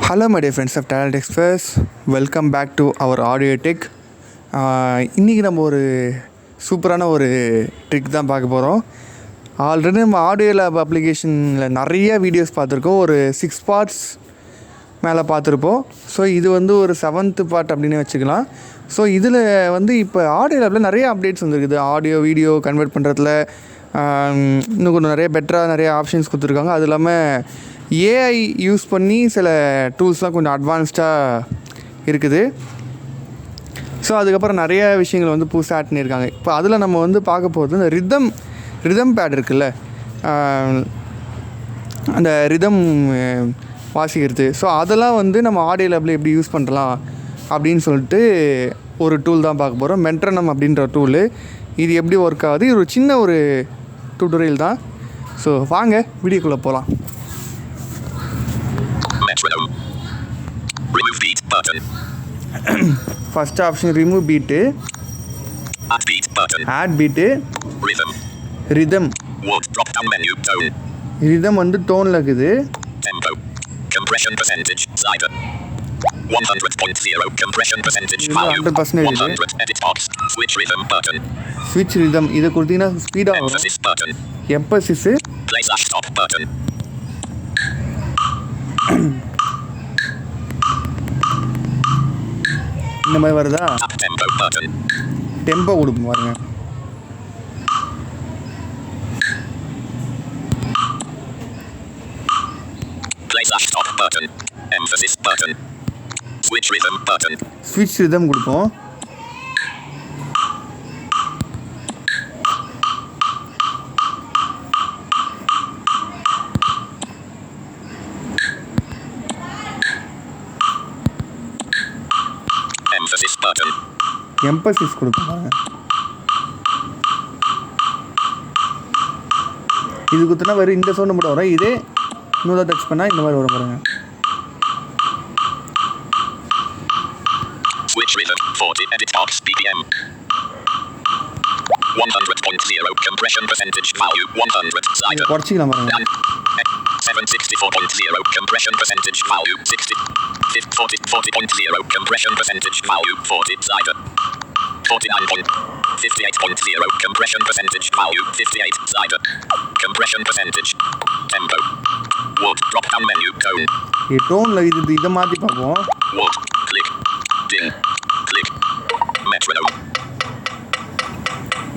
Hello my dear friends of Talent Express, welcome back to our audio tech. இன்றைக்கி நம்ம ஒரு சூப்பரான ஒரு ட்ரிக் தான் பார்க்க போகிறோம். ஆல்ரெடி நம்ம audiolab அப்ளிகேஷனில் நிறைய வீடியோஸ் பார்த்துருக்கோம். ஒரு 6 பார்ட்ஸ் மேலே பார்த்துருப்போம். ஸோ இது வந்து ஒரு 7th பார்ட் அப்படின்னு வச்சுக்கலாம். ஸோ இதில் வந்து இப்போ audiolabல நிறைய அப்டேட்ஸ் வந்துருக்குது. ஆடியோ வீடியோ கன்வெர்ட் பண்ணுறதுல இன்னும் கொஞ்சம் நிறைய பெட்டராக நிறைய ஆப்ஷன்ஸ் கொடுத்துருக்காங்க. அது இல்லாமல் ஏஐ யூஸ் பண்ணி சில டூல்ஸ்லாம் கொஞ்சம் அட்வான்ஸ்டாக இருக்குது. ஸோ அதுக்கப்புறம் நிறைய விஷயங்கள் வந்து புதுசாக ஆட் பண்ணியிருக்காங்க. இப்போ அதில் நம்ம வந்து பார்க்க போகிறது இந்த ரிதம் பேட் இருக்குல்ல, அந்த ரிதம் வாசிக்கிறது. ஸோ அதெல்லாம் வந்து நம்ம audiolabல எப்படி யூஸ் பண்ணலாம் அப்படின்னு சொல்லிட்டு ஒரு டூல் தான் பார்க்க போகிறோம். மெட்ரோனம் அப்படின்ற டூலு. இது எப்படி ஒர்க் ஆகுது, இது ஒரு சின்ன ஒரு டியூட்டோரியல் தான். ஸோ வாங்க வீடியோக்குள்ளே போகலாம். First option remove beat, add beat, rhythm. Rhythm வந்து டோனில் இருக்குது. 100% ஸ்விட்ச் ரிதம் இதை கொடுத்தீங்கன்னா ஸ்பீடாக வரும். எம்பசிஸ், இந்த மாதிரி வருதா, டெம்போ கொடுப்போம் பாருங்க. ஸ்விட்ச் ரிதம் கொடுப்போம். எம்பசிஸ் கொடுப்பாங்க. இது குத்துனா வெறும் இந்த சவுண்டு மட்டும் வரும். இதே இன்னொரு டச் பண்ணால் இந்த மாதிரி வரும் பாருங்க. Switch rhythm 40 edit box BPM 100.0 compression percentage value 100 side குறைச்சிக்கலாம் பாருங்க. 764.0 compression percentage value 60 40.0 compression percentage value 40 side 49.58.0 compression percentage value 58 side compression percentage tempo wood drop down menu tone டோன்ல இதை மாற்றி பார்ப்போம். wood click ding click metronome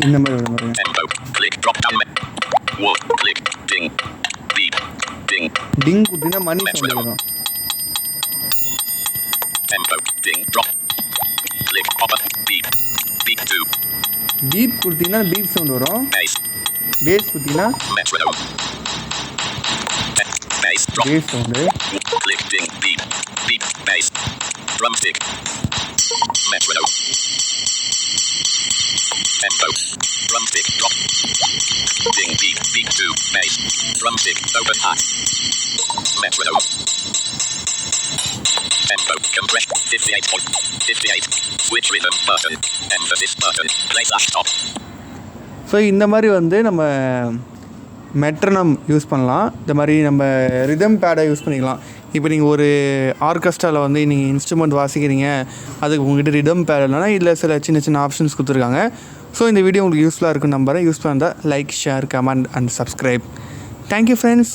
இந்த மாதிரி வரும் பாருங்க. tempo click drop down wood click ding beep ding ding குத்தினா மணி sound வரும். tempo ding drop click pop up beep beep 2 beep குத்தினா beep sound வரும். bass குத்தினா metronome bass drop bass sound. click ding beep beep bass drumstick metronome tempo drumstick drop ding beep beep 2 bass drumstick open high metronome tempo compression 58 switch rhythm button emphasis button play stop. So இந்த மாதிரி வந்து நம்ம metronome use பண்ணலாம். இந்த மாதிரி நம்ம rhythm பேடை use பண்ணிக்கலாம். இப்போ நீங்கள் ஒரு ஆர்கெஸ்ட்ராவில் வந்து நீங்கள் இன்ஸ்ட்ருமெண்ட் வாசிக்கிறீங்க, அதுக்கு உங்கள்கிட்ட ரிதம் பேட் இல்லைனா இதில் சில சின்ன சின்ன ஆப்ஷன்ஸ் கொடுத்துருக்காங்க. ஸோ இந்த வீடியோ உங்களுக்கு யூஸ்ஃபுல்லாக இருக்குன்னு நம்புகிறேன். யூஸ் பண்ணால் like, share, comment and subscribe. Thank you friends.